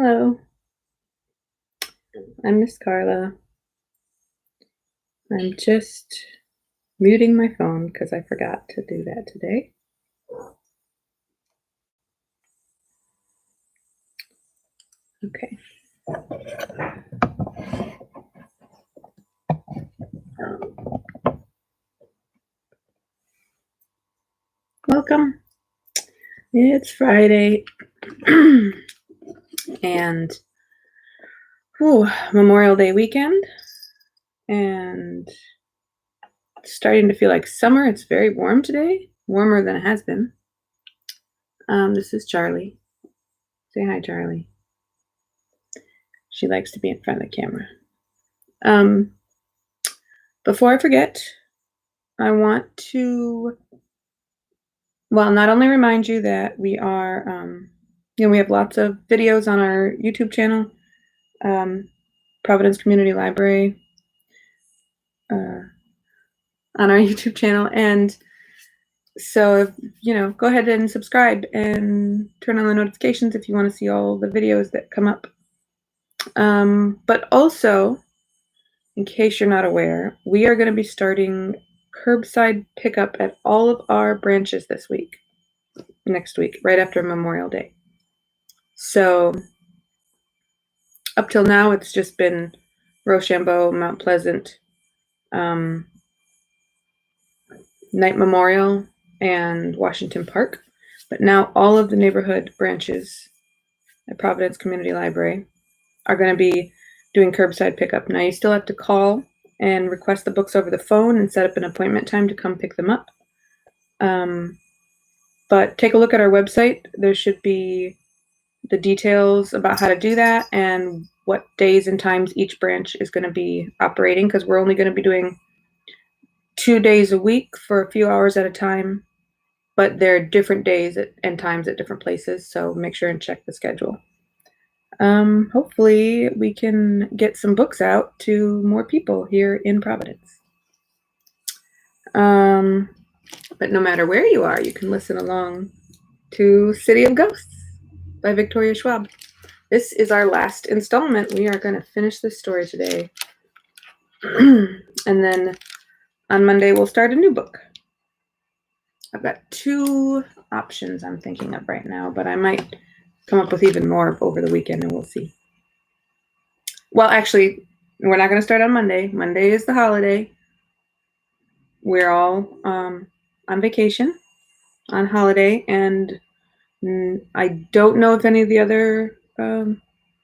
Hello, I'm Miss Carla. I'm just muting my phone because I forgot to do that today. Okay. Welcome. It's Friday and Memorial Day weekend, and it's starting to feel like summer. It's very warm today, warmer than it has been. This is Charlie. Say hi, Charlie. She likes to be in front of the camera. Before I forget, I want to not only remind you that we are, we have lots of videos on our YouTube channel, Providence Community Library, on our YouTube channel. And so, go ahead and subscribe and turn on the notifications if you want to see all the videos that come up. But also, in case you're not aware, we are going to be starting curbside pickup at all of our branches next week, right after Memorial Day. So up till now, it's just been Rochambeau, Mount Pleasant, Knight Memorial, and Washington Park. But now all of the neighborhood branches at Providence Community Library are going to be doing curbside pickup. Now you still have to call and request the books over the phone and set up an appointment time to come pick them up. But take a look at our website. There should be the details about how to do that and what days and times each branch is going to be operating, because we're only going to be doing 2 days a week for a few hours at a time, but there are different days and times at different places, so make sure and check the schedule. Hopefully we can get some books out to more people here in Providence. But no matter where you are, you can listen along to City of Ghosts by Victoria Schwab. This is our last installment. We are going to finish this story today. And then on Monday, we'll start a new book. I've got 2 options I'm thinking of right now, but I might come up with even more over the weekend, and we'll see. Well, actually, we're not going to start on Monday. Monday is the holiday. We're all on vacation on holiday, and I don't know if any of the other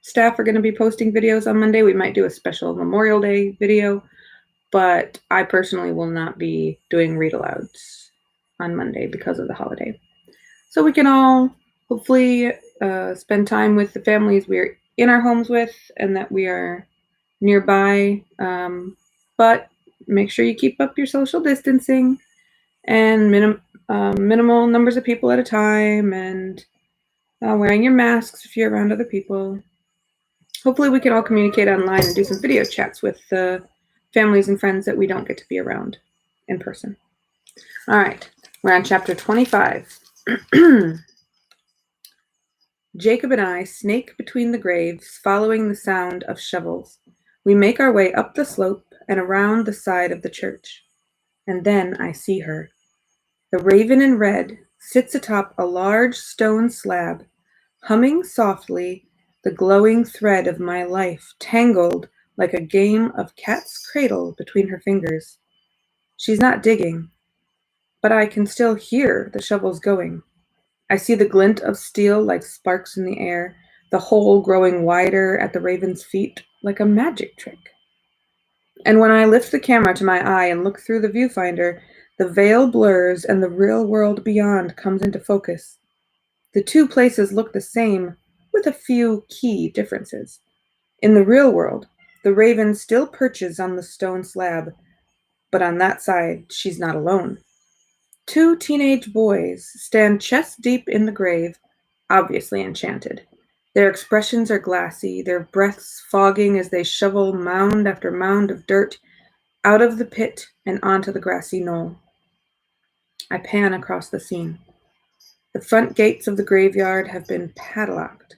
staff are going to be posting videos on Monday. We might do a special Memorial Day video, but I personally will not be doing read-alouds on Monday because of the holiday. So we can all hopefully spend time with the families we're in our homes with and that we are nearby. But make sure you keep up your social distancing and minimal numbers of people at a time, and wearing your masks if you're around other people. Hopefully we can all communicate online and do some video chats with the families and friends that we don't get to be around in person. All right, we're on chapter 25. Jacob and I snake between the graves, following the sound of shovels. We make our way up the slope and around the side of the church. And then I see her. The raven in red sits atop a large stone slab, humming softly, the glowing thread of my life tangled like a game of cat's cradle between her fingers. She's not digging, but I can still hear the shovels going. I see the glint of steel like sparks in the air, the hole growing wider at the raven's feet like a magic trick. And when I lift the camera to my eye and look through the viewfinder, the veil blurs and the real world beyond comes into focus. The 2 places look the same, with a few key differences. In the real world, the raven still perches on the stone slab, but on that side, she's not alone. 2 teenage boys stand chest deep in the grave, obviously enchanted. Their expressions are glassy, their breaths fogging as they shovel mound after mound of dirt out of the pit and onto the grassy knoll. I pan across the scene. The front gates of the graveyard have been padlocked.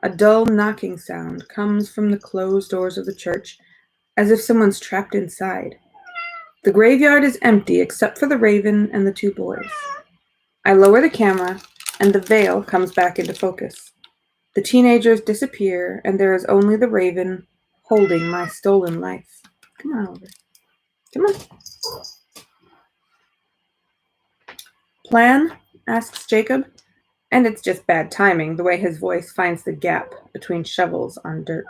A dull knocking sound comes from the closed doors of the church, as if someone's trapped inside. The graveyard is empty except for the raven and the two boys. I lower the camera, and the veil comes back into focus. The teenagers disappear, and there is only the raven holding my stolen life. Come on over. Come on. Plan? Asks Jacob, and it's just bad timing, the way his voice finds the gap between shovels on dirt.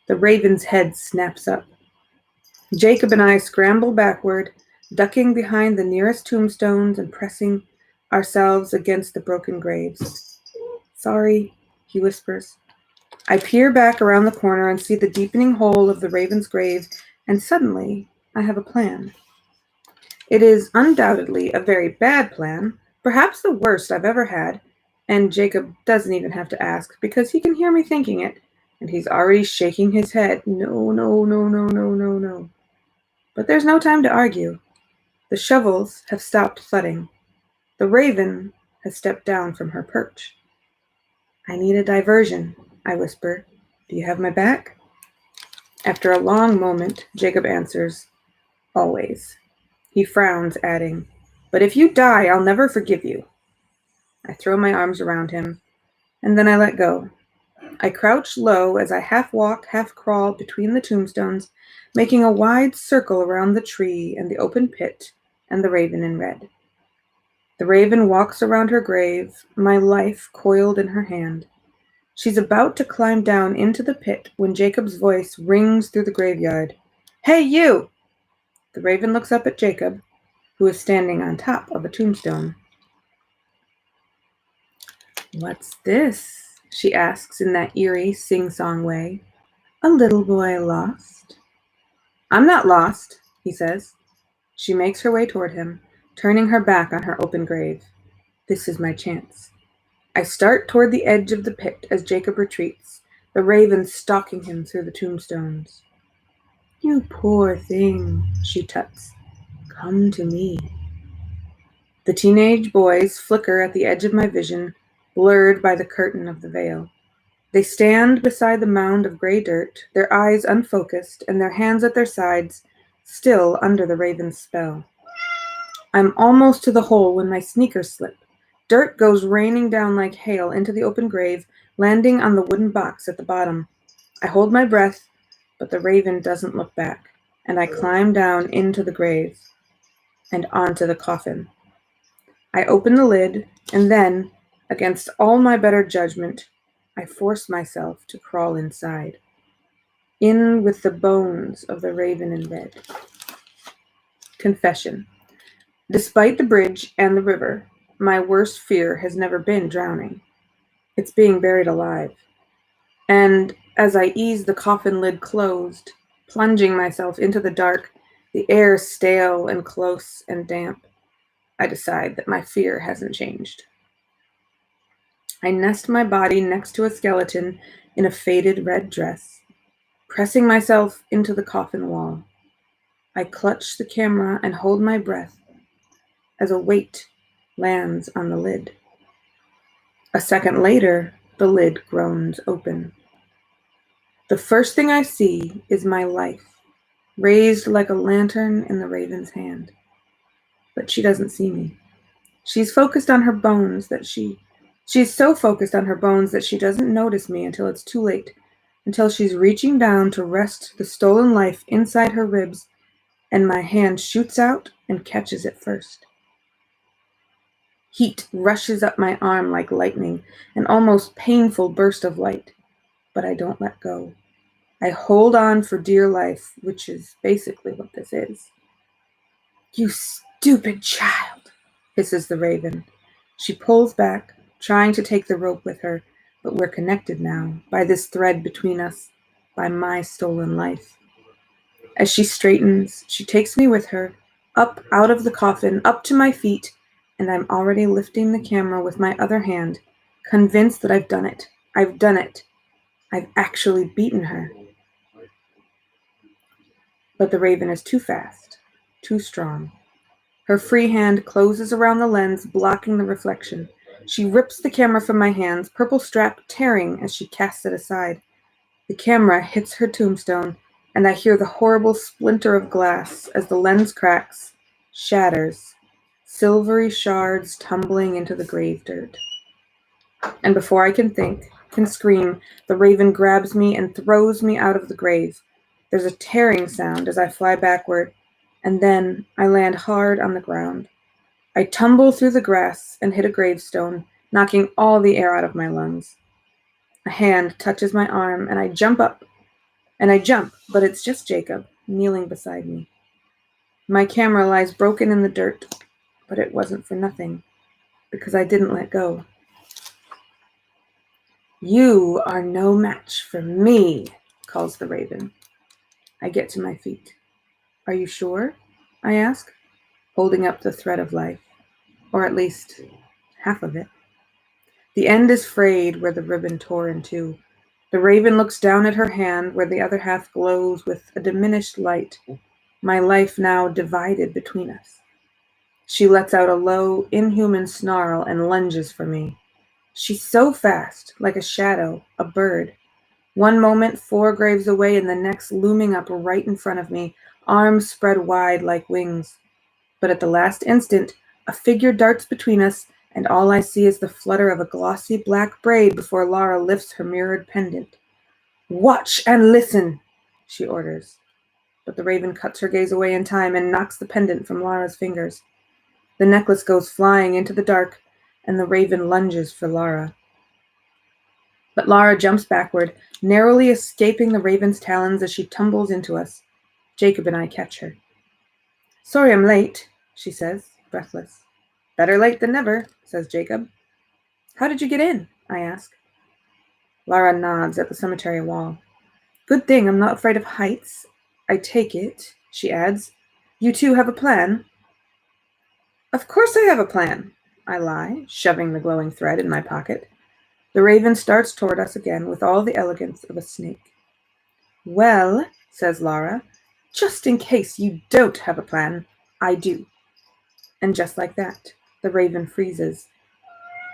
The raven's head snaps up. Jacob and I scramble backward, ducking behind the nearest tombstones and pressing ourselves against the broken graves. Sorry, he whispers. I peer back around the corner and see the deepening hole of the raven's grave, and suddenly I have a plan. It is undoubtedly a very bad plan, perhaps the worst I've ever had, and Jacob doesn't even have to ask because he can hear me thinking it, and he's already shaking his head. No, no, no, no, no, no, no. But there's no time to argue. The shovels have stopped thudding. The raven has stepped down from her perch. I need a diversion, I whisper. Do you have my back? After a long moment, Jacob answers, always. He frowns, adding, but if you die, I'll never forgive you. I throw my arms around him, and then I let go. I crouch low as I half walk, half crawl between the tombstones, making a wide circle around the tree and the open pit and the raven in red. The raven walks around her grave, my life coiled in her hand. She's about to climb down into the pit when Jacob's voice rings through the graveyard. Hey, you! The raven looks up at Jacob, who is standing on top of a tombstone. What's this? She asks in that eerie, sing-song way. A little boy lost? I'm not lost, he says. She makes her way toward him, turning her back on her open grave. This is my chance. I start toward the edge of the pit as Jacob retreats, the raven stalking him through the tombstones. You poor thing, she tuts. Come to me. The teenage boys flicker at the edge of my vision, blurred by the curtain of the veil. They stand beside the mound of gray dirt, their eyes unfocused and their hands at their sides, still under the raven's spell. I'm almost to the hole when my sneakers slip. Dirt goes raining down like hail into the open grave, landing on the wooden box at the bottom. I hold my breath, but the raven doesn't look back, and I climb down into the grave and onto the coffin. I open the lid, and then, against all my better judgment, I force myself to crawl inside. In with the bones of the raven in red. Confession. Despite the bridge and the river, my worst fear has never been drowning. It's being buried alive. And as I ease the coffin lid closed, plunging myself into the dark, the air stale and close and damp, I decide that my fear hasn't changed. I nest my body next to a skeleton in a faded red dress, pressing myself into the coffin wall. I clutch the camera and hold my breath as a weight lands on the lid. A second later, the lid groans open. The first thing I see is my life, raised like a lantern in the raven's hand. But she doesn't see me. She's so focused on her bones that she doesn't notice me until it's too late, until she's reaching down to wrest the stolen life inside her ribs, and my hand shoots out and catches it first. Heat rushes up my arm like lightning, an almost painful burst of light, but I don't let go. I hold on for dear life, which is basically what this is. You stupid child, hisses the raven. She pulls back, trying to take the rope with her, but we're connected now, by this thread between us, by my stolen life. As she straightens, she takes me with her, up out of the coffin, up to my feet, and I'm already lifting the camera with my other hand, convinced that I've done it. I've done it. I've actually beaten her. But the raven is too fast, too strong. Her free hand closes around the lens, blocking the reflection. She rips the camera from my hands, purple strap tearing as she casts it aside. The camera hits her tombstone, and I hear the horrible splinter of glass as the lens cracks, shatters, silvery shards tumbling into the grave dirt. And before I can scream, the raven grabs me and throws me out of the grave. There's a tearing sound as I fly backward, and then I land hard on the ground. I tumble through the grass and hit a gravestone, knocking all the air out of my lungs. A hand touches my arm, and I jump, but it's just Jacob, kneeling beside me. My camera lies broken in the dirt, but it wasn't for nothing, because I didn't let go. "You are no match for me," calls the raven. I get to my feet. "Are you sure?" I ask, holding up the thread of life, or at least half of it. The end is frayed where the ribbon tore in two. The raven looks down at her hand where the other half glows with a diminished light, my life now divided between us. She lets out a low, inhuman snarl and lunges for me. She's so fast, like a shadow, a bird. One moment 4 graves away and the next looming up right in front of me, arms spread wide like wings. But at the last instant, a figure darts between us, and all I see is the flutter of a glossy black braid before Laura lifts her mirrored pendant. "Watch and listen," she orders. But the raven cuts her gaze away in time and knocks the pendant from Laura's fingers. The necklace goes flying into the dark, and the raven lunges for Laura. But Laura jumps backward, narrowly escaping the raven's talons as she tumbles into us. Jacob and I catch her. "Sorry I'm late," she says, breathless. "Better late than never," says Jacob. "How did you get in?" I ask. Laura nods at the cemetery wall. "Good thing I'm not afraid of heights. I take it," she adds. "You two have a plan?" "Of course I have a plan," I lie, shoving the glowing thread in my pocket. The raven starts toward us again with all the elegance of a snake. "Well," says Laura, "just in case you don't have a plan, I do." And just like that, the raven freezes.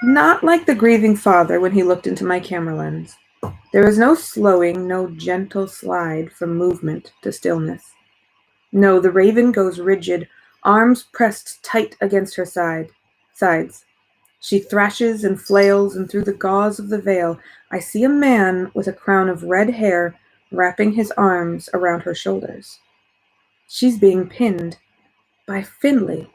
Not like the grieving father when he looked into my camera lens. There is no slowing, no gentle slide from movement to stillness. No, the raven goes rigid, arms pressed tight against her sides. She thrashes and flails, and through the gauze of the veil, I see a man with a crown of red hair wrapping his arms around her shoulders. She's being pinned by Finley.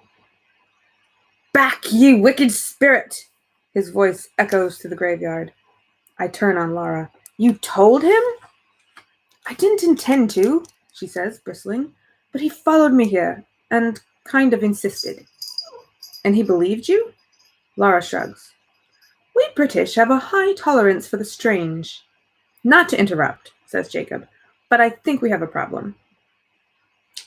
"Back, ye wicked spirit!" His voice echoes through the graveyard. I turn on Laura. "You told him?" "I didn't intend to," she says, bristling, "but he followed me here and kind of insisted." "And he believed you?" Laura shrugs. "We British have a high tolerance for the strange." "Not to interrupt," says Jacob, "but I think we have a problem."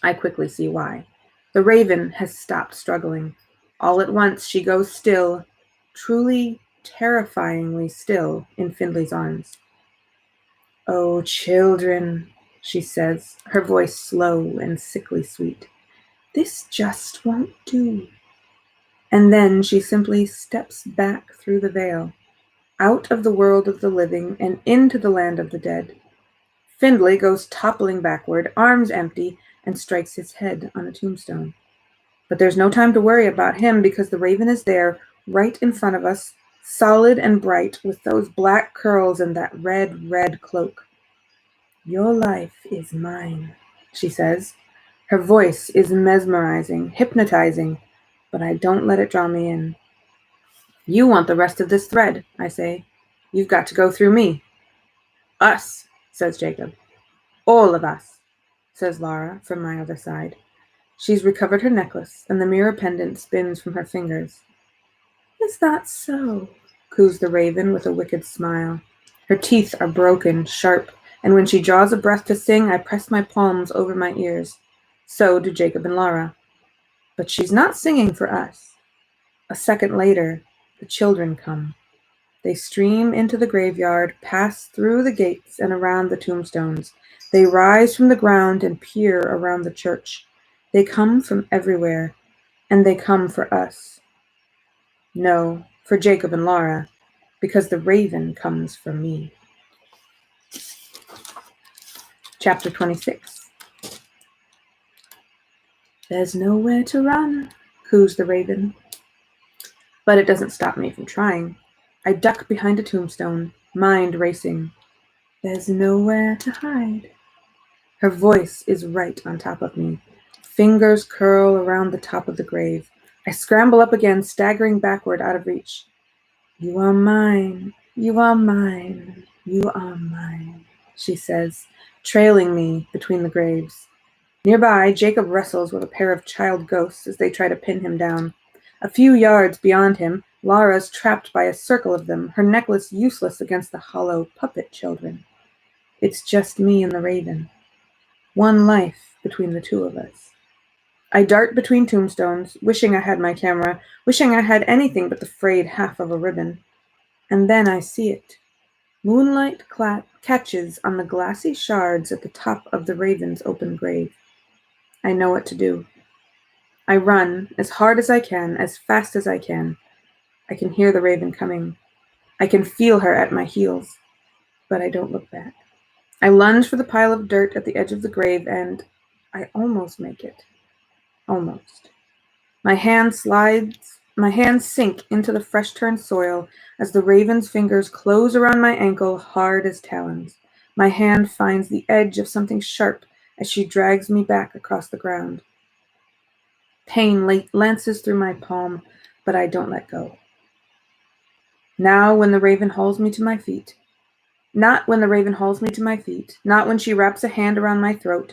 I quickly see why. The raven has stopped struggling. All at once she goes still, truly terrifyingly still in Findley's arms. "Oh, children," she says, her voice slow and sickly sweet. "This just won't do." And then she simply steps back through the veil, out of the world of the living and into the land of the dead. Findley goes toppling backward, arms empty, and strikes his head on a tombstone. But there's no time to worry about him because the raven is there, right in front of us, solid and bright, with those black curls and that red, red cloak. "Your life is mine," she says. Her voice is mesmerizing, hypnotizing, but I don't let it draw me in. "You want the rest of this thread," I say. "You've got to go through me." "Us," says Jacob. "All of us," says Laura from my other side. She's recovered her necklace, and the mirror pendant spins from her fingers. "Is that so?" coos the raven with a wicked smile. Her teeth are broken, sharp, and when she draws a breath to sing, I press my palms over my ears. So do Jacob and Laura. But she's not singing for us. A second later, the children come. They stream into the graveyard, pass through the gates and around the tombstones. They rise from the ground and peer around the church. They come from everywhere, and they come for us. No, for Jacob and Laura, because the raven comes for me. Chapter 26. There's nowhere to run, coos the raven. But it doesn't stop me from trying. I duck behind a tombstone, mind racing. There's nowhere to hide. Her voice is right on top of me. Fingers curl around the top of the grave. I scramble up again, staggering backward out of reach. You are mine, you are mine, you are mine, she says, trailing me between the graves. Nearby, Jacob wrestles with a pair of child ghosts as they try to pin him down. A few yards beyond him, Laura's trapped by a circle of them, her necklace useless against the hollow puppet children. It's just me and the raven. One life between the two of us. I dart between tombstones, wishing I had my camera, wishing I had anything but the frayed half of a ribbon. And then I see it. Moonlight catches on the glassy shards at the top of the raven's open grave. I know what to do. I run as hard as I can, as fast as I can. I can hear the raven coming. I can feel her at my heels, but I don't look back. I lunge for the pile of dirt at the edge of the grave, and I almost make it. Almost. My hands sink into the fresh-turned soil as the raven's fingers close around my ankle hard as talons. My hand finds the edge of something sharp as she drags me back across the ground. Pain lances through my palm, but I don't let go. Now when the raven hauls me to my feet, not when the raven hauls me to my feet, not when she wraps a hand around my throat,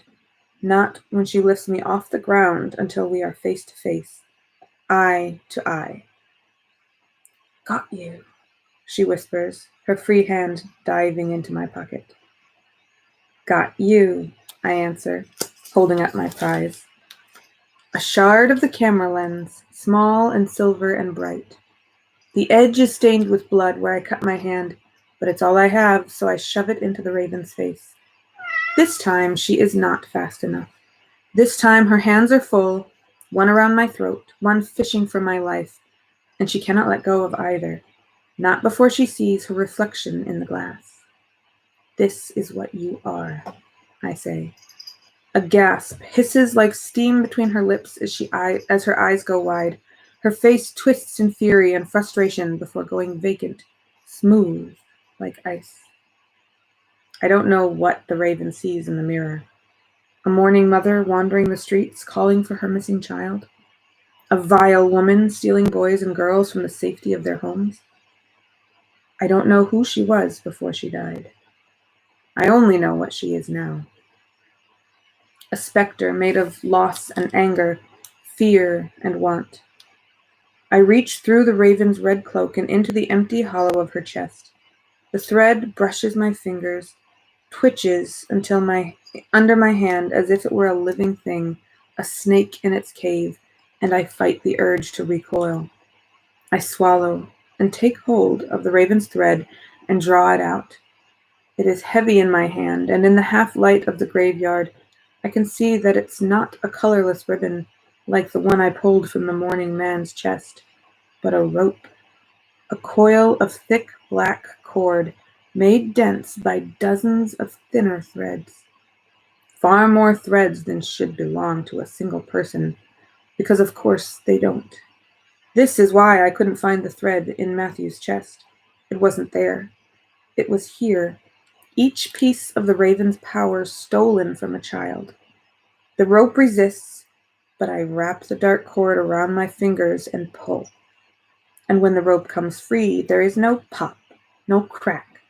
not when she lifts me off the ground until we are face to face, eye to eye. Got you, she whispers, her free hand diving into my pocket. Got you, I answer, holding up my prize. A shard of the camera lens, small and silver and bright. The edge is stained with blood where I cut my hand, but it's all I have, so I shove it into the raven's face. This time she is not fast enough. This time her hands are full, one around my throat, one fishing for my life, and she cannot let go of either, not before she sees her reflection in the glass. This is what you are, I say. A gasp hisses like steam between her lips as her eyes go wide. Her face twists in fury and frustration before going vacant, smooth like ice. I don't know what the raven sees in the mirror. A mourning mother wandering the streets calling for her missing child? A vile woman stealing boys and girls from the safety of their homes? I don't know who she was before she died. I only know what she is now. A specter made of loss and anger, fear and want. I reach through the raven's red cloak and into the empty hollow of her chest. The thread brushes my fingers, twitches until under my hand as if it were a living thing, a snake in its cave, and I fight the urge to recoil. I swallow and take hold of the raven's thread and draw it out. It is heavy in my hand, and in the half-light of the graveyard, I can see that it's not a colorless ribbon like the one I pulled from the mourning man's chest, but a rope, a coil of thick black cord made dense by dozens of thinner threads. Far more threads than should belong to a single person, because of course they don't. This is why I couldn't find the thread in Matthew's chest. It wasn't there. It was here. Each piece of the raven's power stolen from a child. The rope resists, but I wrap the dark cord around my fingers and pull. And when the rope comes free, there is no pop, no crack,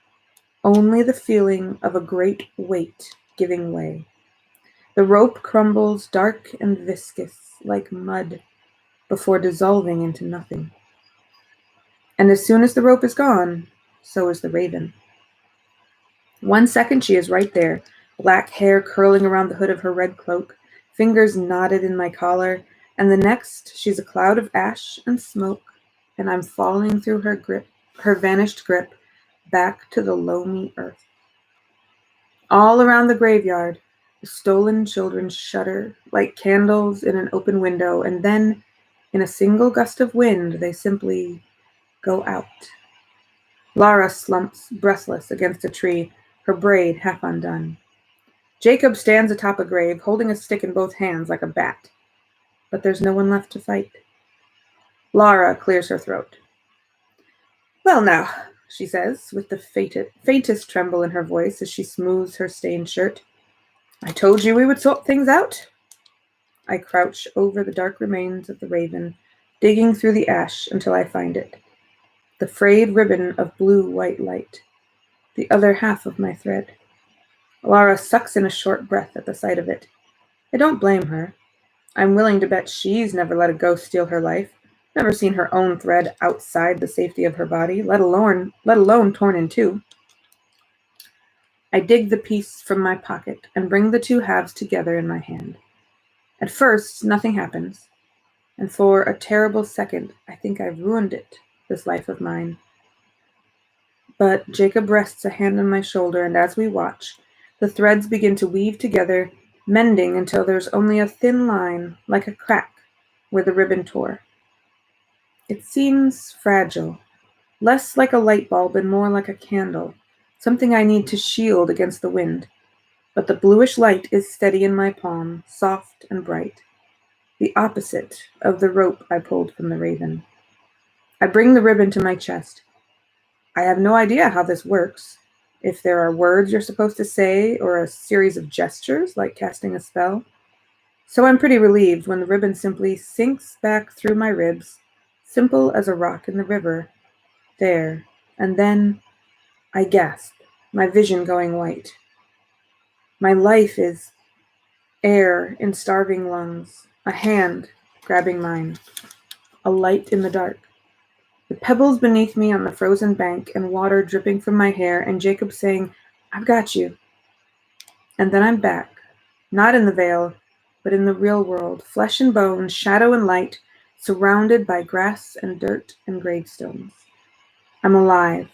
only the feeling of a great weight giving way. The rope crumbles dark and viscous like mud before dissolving into nothing. And as soon as the rope is gone, so is the raven. 1 second she is right there, black hair curling around the hood of her red cloak, fingers knotted in my collar, and the next she's a cloud of ash and smoke, and I'm falling through her vanished grip, back to the loamy earth. All around the graveyard, the stolen children shudder like candles in an open window, and then, in a single gust of wind, they simply Go out. Lara slumps, breathless, against a tree, her braid half undone. Jacob stands atop a grave, holding a stick in both hands like a bat. But there's no one left to fight. Lara clears her throat. Well now, she says, with the faintest tremble in her voice as she smooths her stained shirt. I told you we would sort things out. I crouch over the dark remains of the raven, digging through the ash until I find it. The frayed ribbon of blue-white light. The other half of my thread. Lara sucks in a short breath at the sight of it. I don't blame her. I'm willing to bet she's never let a ghost steal her life, never seen her own thread outside the safety of her body, let alone torn in two. I dig the piece from my pocket and bring the two halves together in my hand. At first, nothing happens, and for a terrible second, I think I've ruined it, this life of mine. But Jacob rests a hand on my shoulder, and as we watch, the threads begin to weave together, mending until there's only a thin line, like a crack, where the ribbon tore. It seems fragile, less like a light bulb and more like a candle, something I need to shield against the wind. But the bluish light is steady in my palm, soft and bright, the opposite of the rope I pulled from the raven. I bring the ribbon to my chest. I have no idea how this works, if there are words you're supposed to say or a series of gestures like casting a spell. So I'm pretty relieved when the ribbon simply sinks back through my ribs, simple as a rock in the river, there, and then I gasp, my vision going white. My life is air in starving lungs, a hand grabbing mine, a light in the dark. The pebbles beneath me on the frozen bank and water dripping from my hair and Jacob saying, I've got you. And then I'm back, not in the veil, but in the real world, flesh and bone, shadow and light, surrounded by grass and dirt and gravestones. I'm alive.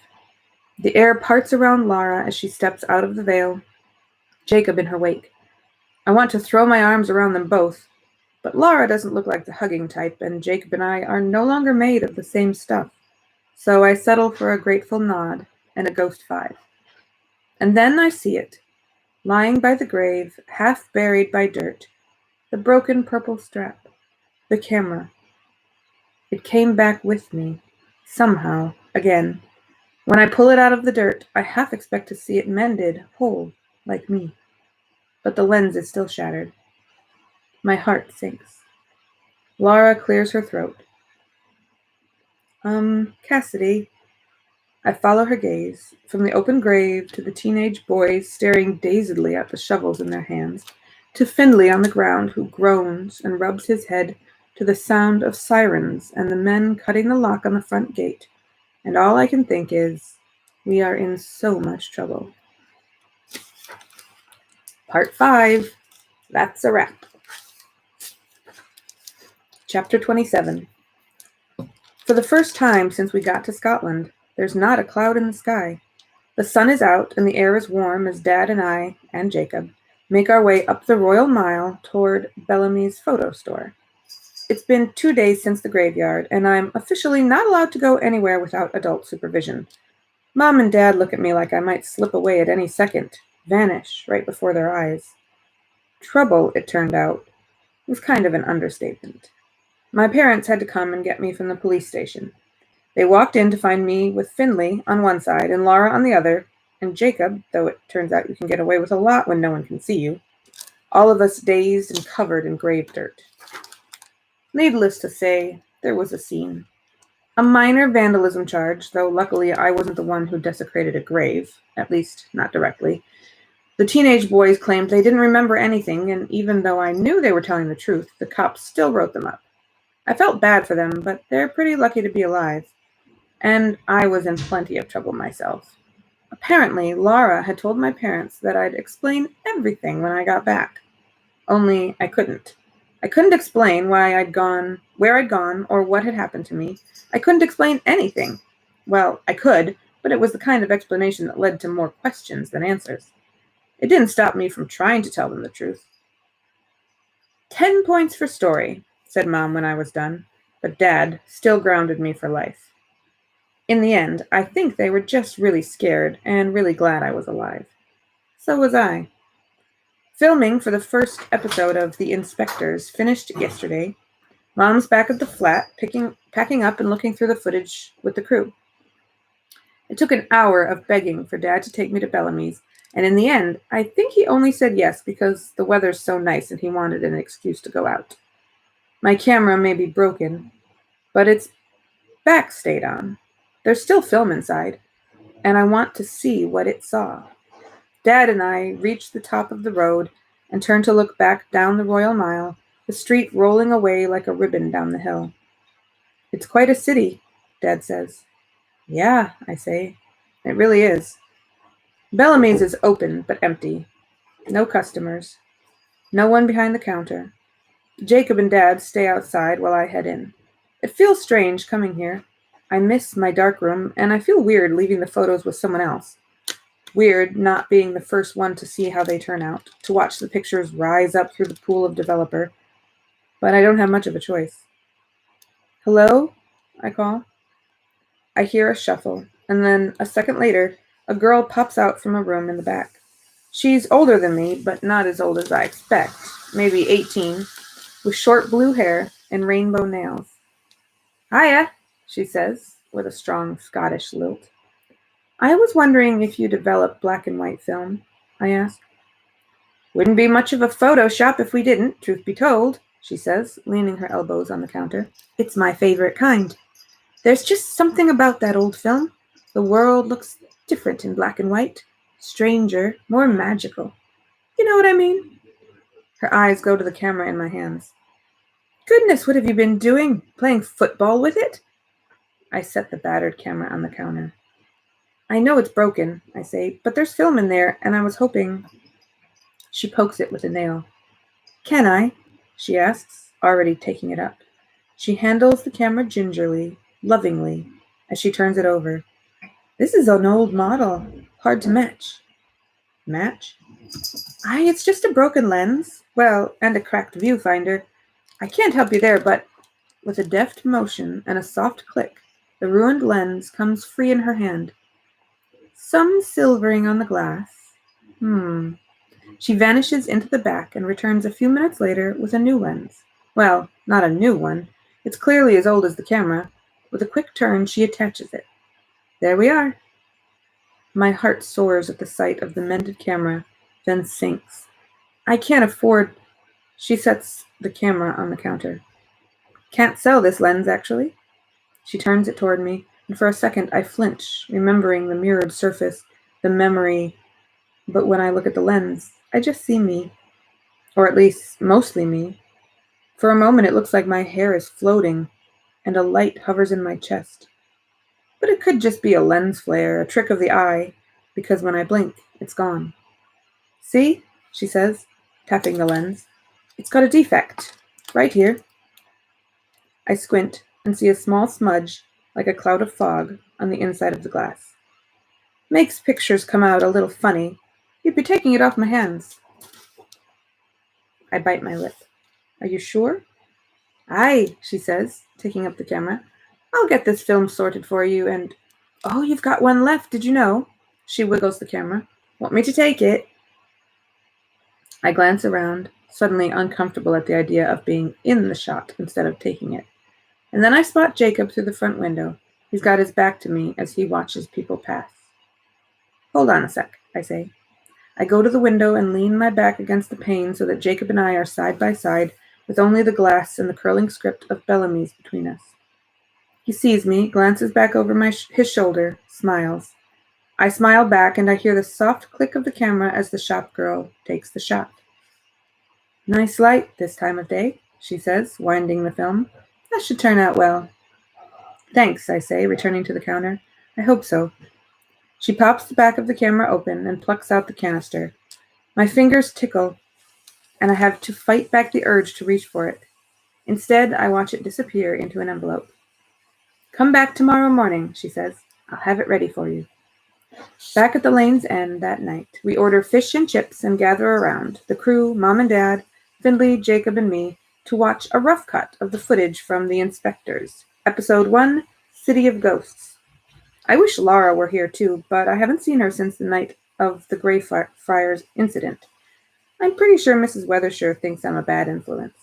The air parts around Lara as she steps out of the veil, Jacob in her wake. I want to throw my arms around them both, but Lara doesn't look like the hugging type, and Jacob and I are no longer made of the same stuff. So I settle for a grateful nod and a ghost 5. And then I see it, lying by the grave, half buried by dirt, the broken purple strap, the camera. It came back with me, somehow, again. When I pull it out of the dirt, I half expect to see it mended, whole, like me. But the lens is still shattered. My heart sinks. Lara clears her throat. Cassidy. I follow her gaze, from the open grave to the teenage boys staring dazedly at the shovels in their hands, to Findlay on the ground who groans and rubs his head, to the sound of sirens and the men cutting the lock on the front gate. And all I can think is, we are in so much trouble. Part 5. That's a wrap. Chapter 27. For the first time since we got to Scotland, there's not a cloud in the sky. The sun is out and the air is warm as Dad and I, and Jacob, make our way up the Royal Mile toward Bellamy's photo store. It's been 2 days since the graveyard, and I'm officially not allowed to go anywhere without adult supervision. Mom and Dad look at me like I might slip away at any second, vanish right before their eyes. Trouble, it turned out, was kind of an understatement. My parents had to come and get me from the police station. They walked in to find me with Findlay on one side and Lara on the other, and Jacob, though it turns out you can get away with a lot when no one can see you, all of us dazed and covered in grave dirt. Needless to say, there was a scene. A minor vandalism charge, though luckily I wasn't the one who desecrated a grave, at least not directly. The teenage boys claimed they didn't remember anything, and even though I knew they were telling the truth, the cops still wrote them up. I felt bad for them, but they're pretty lucky to be alive. And I was in plenty of trouble myself. Apparently, Lara had told my parents that I'd explain everything when I got back. Only I couldn't. I couldn't explain where I'd gone, or what had happened to me. I couldn't explain anything. Well, I could, but it was the kind of explanation that led to more questions than answers. It didn't stop me from trying to tell them the truth. 10 points for story, said Mom when I was done, but Dad still grounded me for life. In the end, I think they were just really scared and really glad I was alive. So was I. Filming for the first episode of The Inspectors finished yesterday. Mom's back at the flat, packing up and looking through the footage with the crew. It took an hour of begging for Dad to take me to Bellamy's, and in the end, I think he only said yes because the weather's so nice and he wanted an excuse to go out. My camera may be broken, but its back stayed on. There's still film inside, and I want to see what it saw. Dad and I reached the top of the road and turned to look back down the Royal Mile, the street rolling away like a ribbon down the hill. It's quite a city, Dad says. Yeah, I say. It really is. Bellamy's is open but empty. No customers. No one behind the counter. Jacob and Dad stay outside while I head in. It feels strange coming here. I miss my dark room, and I feel weird leaving the photos with someone else. Weird not being the first one to see how they turn out, to watch the pictures rise up through the pool of developer. But I don't have much of a choice. Hello? I call. I hear a shuffle, and then a second later, a girl pops out from a room in the back. She's older than me, but not as old as I expect, maybe 18, with short blue hair and rainbow nails. Hiya, she says, with a strong Scottish lilt. I was wondering if you develop black and white film, I ask. Wouldn't be much of a Photoshop if we didn't, truth be told, she says, leaning her elbows on the counter. It's my favorite kind. There's just something about that old film. The world looks different in black and white, stranger, more magical. You know what I mean? Her eyes go to the camera in my hands. Goodness, what have you been doing? Playing football with it? I set the battered camera on the counter. I know it's broken, I say, but there's film in there, and I was hoping... She pokes it with a nail. Can I? She asks, already taking it up. She handles the camera gingerly, lovingly, as she turns it over. This is an old model. Hard to match. Match? It's just a broken lens. Well, and a cracked viewfinder. I can't help you there, but... With a deft motion and a soft click, the ruined lens comes free in her hand. Some silvering on the glass. She vanishes into the back and returns a few minutes later with a new lens. Well, not a new one. It's clearly as old as the camera. With a quick turn, she attaches it. There we are. My heart soars at the sight of the mended camera, then sinks. I can't afford... She sets the camera on the counter. Can't sell this lens, actually. She turns it toward me, and for a second I flinch, remembering the mirrored surface, the memory. But when I look at the lens, I just see me. Or at least, mostly me. For a moment it looks like my hair is floating, and a light hovers in my chest. But it could just be a lens flare, a trick of the eye, because when I blink, it's gone. See? She says, tapping the lens. It's got a defect. Right here. I squint and see a small smudge, like a cloud of fog, on the inside of the glass. Makes pictures come out a little funny. You'd be taking it off my hands. I bite my lip. Are you sure? Aye, she says, taking up the camera. I'll get this film sorted for you, and... Oh, you've got one left, did you know? She wiggles the camera. Want me to take it? I glance around, suddenly uncomfortable at the idea of being in the shot instead of taking it. And then I spot Jacob through the front window. He's got his back to me as he watches people pass. Hold on a sec, I say. I go to the window and lean my back against the pane so that Jacob and I are side by side, with only the glass and the curling script of Bellamy's between us. He sees me, glances back over his shoulder, smiles. I smile back, and I hear the soft click of the camera as the shop girl takes the shot. Nice light this time of day, she says, winding the film. That should turn out well. Thanks, I say, returning to the counter. I hope so. She pops the back of the camera open and plucks out the canister. My fingers tickle, and I have to fight back the urge to reach for it. Instead, I watch it disappear into an envelope. Come back tomorrow morning, she says. I'll have it ready for you. Back at the lane's end that night, we order fish and chips and gather around, the crew, Mom and Dad, Findlay, Jacob, and me, to watch a rough cut of the footage from The Inspectors, Episode 1, City of Ghosts. I wish Laura were here too, but I haven't seen her since the night of the Greyfriars incident. I'm pretty sure Mrs. Weathershire thinks I'm a bad influence.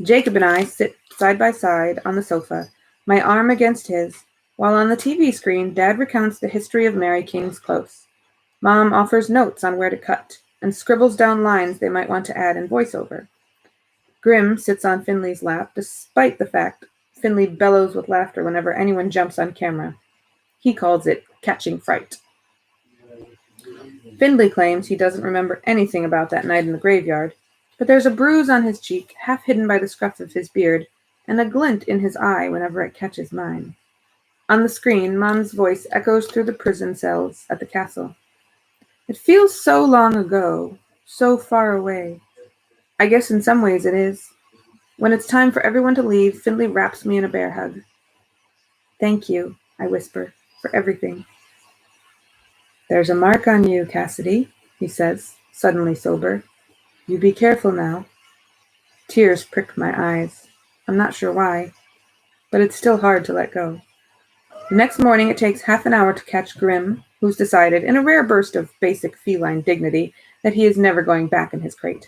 Jacob and I sit side by side on the sofa, my arm against his, while on the TV screen Dad recounts the history of Mary King's Close. Mom offers notes on where to cut, and scribbles down lines they might want to add in voiceover. Grim sits on Finley's lap, despite the fact Finley bellows with laughter whenever anyone jumps on camera. He calls it catching fright. Finley claims he doesn't remember anything about that night in the graveyard, but there's a bruise on his cheek, half hidden by the scruff of his beard, and a glint in his eye whenever it catches mine. On the screen, Mom's voice echoes through the prison cells at the castle. It feels so long ago, so far away. I guess in some ways it is. When it's time for everyone to leave, Finley wraps me in a bear hug. Thank you, I whisper, for everything. There's a mark on you, Cassidy, he says, suddenly sober. You be careful now. Tears prick my eyes. I'm not sure why, but it's still hard to let go. The next morning it takes half an hour to catch Grim, who's decided, in a rare burst of basic feline dignity, that he is never going back in his crate.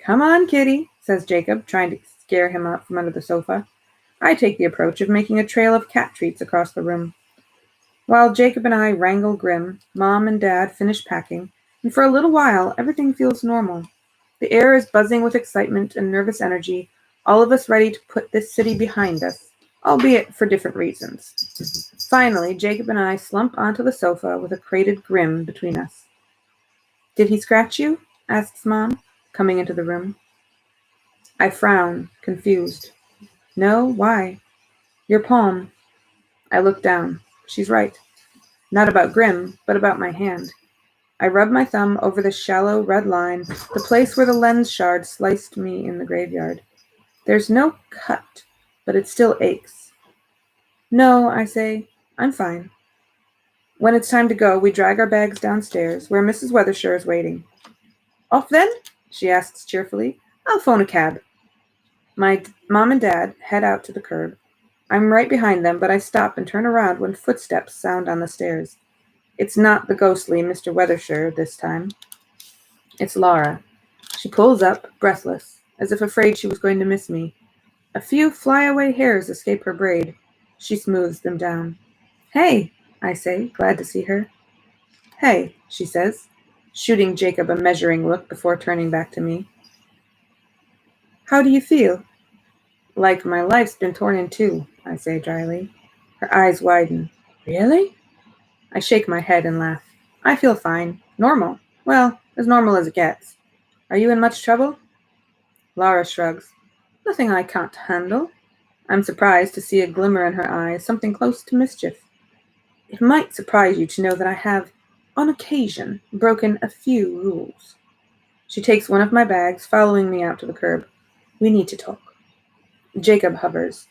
Come on, kitty, says Jacob, trying to scare him out from under the sofa. I take the approach of making a trail of cat treats across the room. While Jacob and I wrangle Grim, Mom and Dad finish packing, and for a little while everything feels normal. The air is buzzing with excitement and nervous energy, all of us ready to put this city behind us, albeit for different reasons. Finally, Jacob and I slump onto the sofa with a crated Grim between us. Did he scratch you? Asks Mom, coming into the room. I frown, confused. No, why? Your palm. I look down. She's right. Not about Grim, but about my hand. I rub my thumb over the shallow red line, the place where the lens shard sliced me in the graveyard. There's no cut, but it still aches. No, I say, I'm fine. When it's time to go, we drag our bags downstairs, where Mrs. Weathershire is waiting. Off then? She asks cheerfully. I'll phone a cab. My Mom and Dad head out to the curb. I'm right behind them, but I stop and turn around when footsteps sound on the stairs. It's not the ghostly Mr. Weathershire this time. It's Laura. She pulls up, breathless, as if afraid she was going to miss me. A few flyaway hairs escape her braid. She smooths them down. Hey, I say, glad to see her. Hey, she says, shooting Jacob a measuring look before turning back to me. How do you feel? Like my life's been torn in two, I say dryly. Her eyes widen. Really? I shake my head and laugh. I feel fine. Normal. Well, as normal as it gets. Are you in much trouble? Laura shrugs. Nothing I can't handle. I'm surprised to see a glimmer in her eyes, something close to mischief. It might surprise you to know that I have, on occasion, broken a few rules. She takes one of my bags, following me out to the curb. We need to talk. Jacob hovers.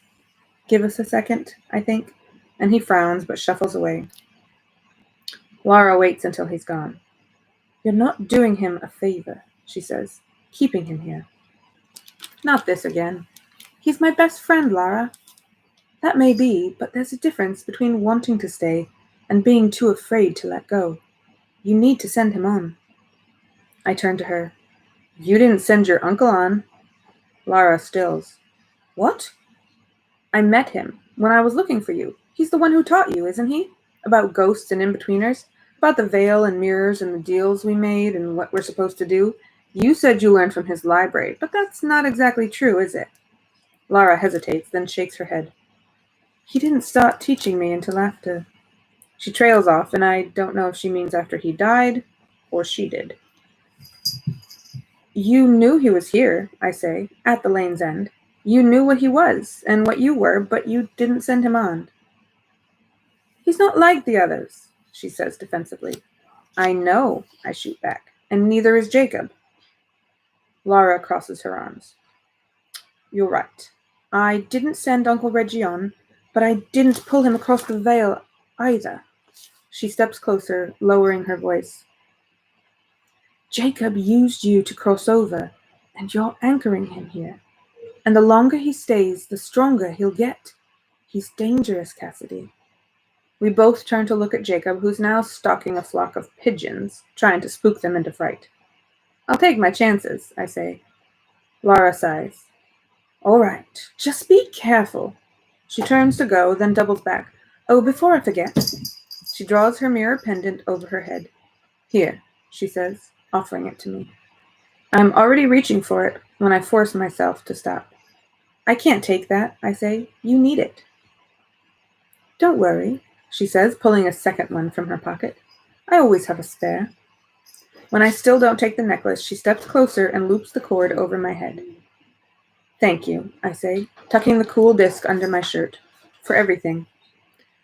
Give us a second, I think, and he frowns but shuffles away. Laura waits until he's gone. You're not doing him a favor, she says, keeping him here. Not this again. He's my best friend, Laura. That may be, but there's a difference between wanting to stay and being too afraid to let go. You need to send him on. I turn to her. You didn't send your uncle on. Laura stills. What? I met him when I was looking for you. He's the one who taught you, isn't he? About ghosts and in-betweeners? About the veil and mirrors and the deals we made and what we're supposed to do? You said you learned from his library, but that's not exactly true, is it? Laura hesitates, then shakes her head. He didn't start teaching me until after. She trails off, and I don't know if she means after he died or she did. You knew he was here, I say, at the lane's end. You knew what he was and what you were, but you didn't send him on. He's not like the others, she says defensively. I know, I shoot back, and neither is Jacob. Laura crosses her arms. You're right. I didn't send Uncle Reggie on, but I didn't pull him across the veil either. She steps closer, lowering her voice. Jacob used you to cross over, and you're anchoring him here. And the longer he stays, the stronger he'll get. He's dangerous, Cassidy. We both turn to look at Jacob, who's now stalking a flock of pigeons, trying to spook them into fright. I'll take my chances, I say. Laura sighs. All right, just be careful. She turns to go, then doubles back. Oh, before I forget. She draws her mirror pendant over her head. Here, she says, offering it to me. I'm already reaching for it when I force myself to stop. I can't take that, I say. You need it. Don't worry, she says, pulling a second one from her pocket. I always have a spare. When I still don't take the necklace, she steps closer and loops the cord over my head. Thank you, I say, tucking the cool disc under my shirt. For everything.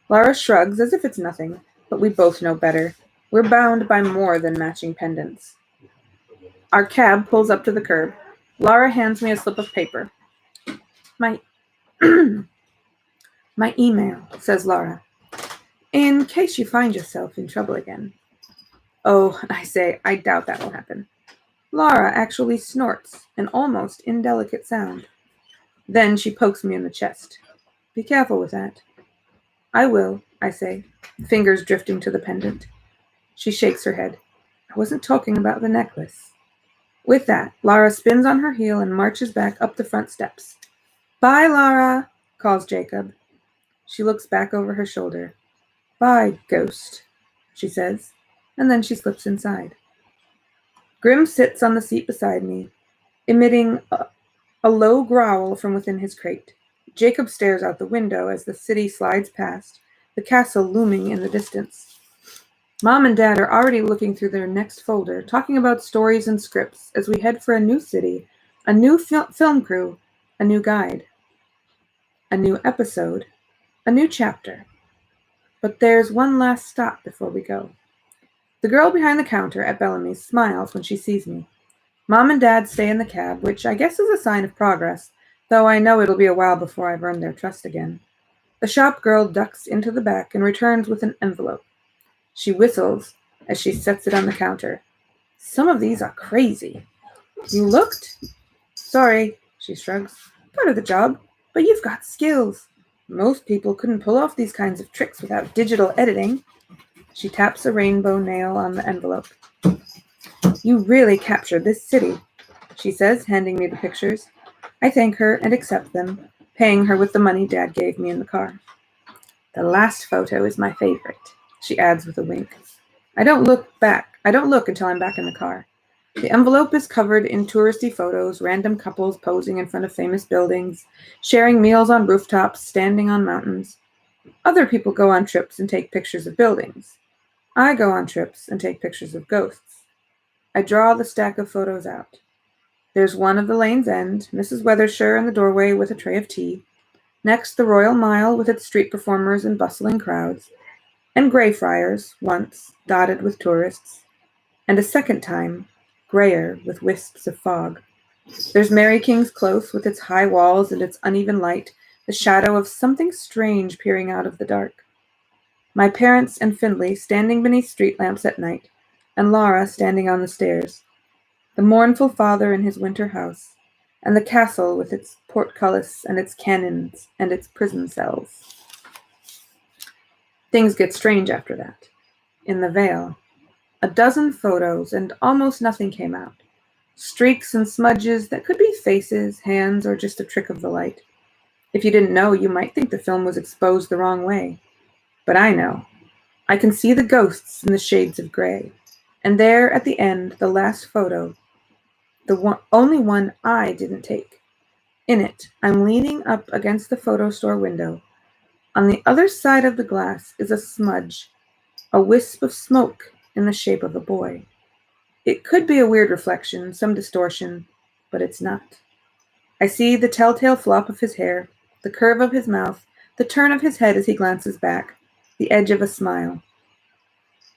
Laura shrugs as if it's nothing, but we both know better. We're bound by more than matching pendants. Our cab pulls up to the curb. Laura hands me a slip of paper. My email, says Laura. In case you find yourself in trouble again. Oh, I say, I doubt that will happen. Laura actually snorts, an almost indelicate sound. Then she pokes me in the chest. Be careful with that. I will, I say, fingers drifting to the pendant. She shakes her head. I wasn't talking about the necklace. With that, Laura spins on her heel and marches back up the front steps. Bye, Laura, calls Jacob. She looks back over her shoulder. Bye, ghost, she says, and then she slips inside. Grim sits on the seat beside me, emitting a low growl from within his crate. Jacob stares out the window as the city slides past, the castle looming in the distance. Mom and Dad are already looking through their next folder, talking about stories and scripts as we head for a new city, a new film crew, a new guide, a new episode, a new chapter. But there's one last stop before we go. The girl behind the counter at Bellamy's smiles when she sees me. Mom and Dad stay in the cab, which I guess is a sign of progress, though I know it'll be a while before I've earned their trust again. The shop girl ducks into the back and returns with an envelope. She whistles as she sets it on the counter. Some of these are crazy. You looked? Sorry, she shrugs. Part of the job, but you've got skills. Most people couldn't pull off these kinds of tricks without digital editing. She taps a rainbow nail on the envelope. You really captured this city, she says, handing me the pictures. I thank her and accept them, paying her with the money Dad gave me in the car. The last photo is my favorite, she adds with a wink. I don't look until I'm back in the car. The envelope is covered in touristy photos, random couples posing in front of famous buildings, sharing meals on rooftops, standing on mountains. Other people go on trips and take pictures of buildings. I go on trips and take pictures of ghosts. I draw the stack of photos out. There's one of the lane's end, Mrs. Weathershire in the doorway with a tray of tea. Next, the Royal Mile with its street performers and bustling crowds. And Greyfriars, once, dotted with tourists. And a second time, grayer with wisps of fog. There's Mary King's Close with its high walls and its uneven light, the shadow of something strange peering out of the dark. My parents and Findlay standing beneath street lamps at night, and Laura standing on the stairs. The mournful father in his winter house, and the castle with its portcullis and its cannons and its prison cells. Things get strange after that. In the Vale, a dozen photos and almost nothing came out. Streaks and smudges that could be faces, hands, or just a trick of the light. If you didn't know, you might think the film was exposed the wrong way. But I know. I can see the ghosts in the shades of gray. And there at the end, the last photo, only one I didn't take. In it, I'm leaning up against the photo store window. On the other side of the glass is a smudge, a wisp of smoke in the shape of a boy. It could be a weird reflection, some distortion, but it's not. I see the telltale flop of his hair, the curve of his mouth, the turn of his head as he glances back, the edge of a smile.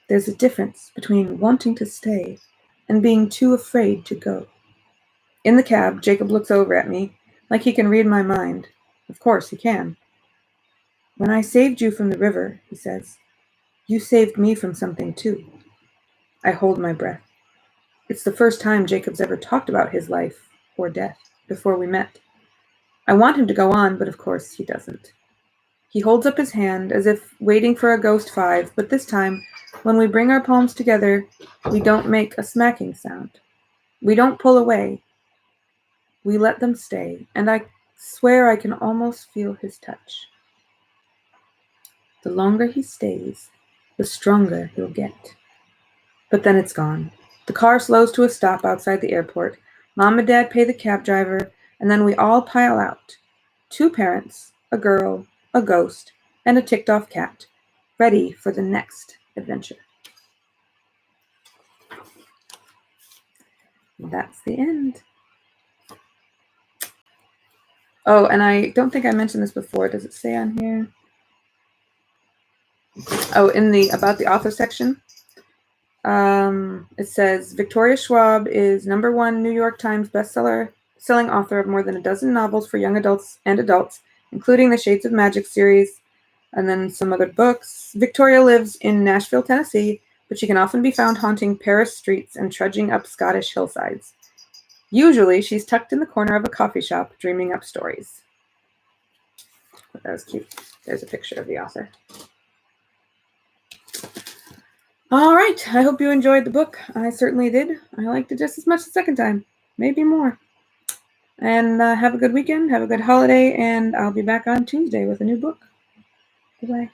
There's a difference between wanting to stay and being too afraid to go. In the cab, Jacob looks over at me, like he can read my mind. Of course he can. When I saved you from the river, he says, you saved me from something too. I hold my breath. It's the first time Jacob's ever talked about his life or death before we met. I want him to go on, but of course he doesn't. He holds up his hand as if waiting for a ghost 5, but this time, when we bring our palms together, we don't make a smacking sound. We don't pull away. We let them stay, and I swear I can almost feel his touch. The longer he stays, the stronger he'll get. But then it's gone. The car slows to a stop outside the airport. Mom and Dad pay the cab driver, and then we all pile out. 2 parents, a girl, a ghost, and a ticked-off cat, ready for the next adventure. That's the end. Oh, and I don't think I mentioned this before. Does it say on here? Oh, in the about the author section, it says Victoria Schwab is #1 New York Times selling author of more than a dozen novels for young adults and adults, including the Shades of Magic series, and then some other books. Victoria lives in Nashville, Tennessee, but she can often be found haunting Paris streets and trudging up Scottish hillsides. Usually, she's tucked in the corner of a coffee shop, dreaming up stories. But that was cute. There's a picture of the author. All right. I hope you enjoyed the book. I certainly did. I liked it just as much the second time, maybe more. And have a good weekend. Have a good holiday. And I'll be back on Tuesday with a new book. Bye-bye.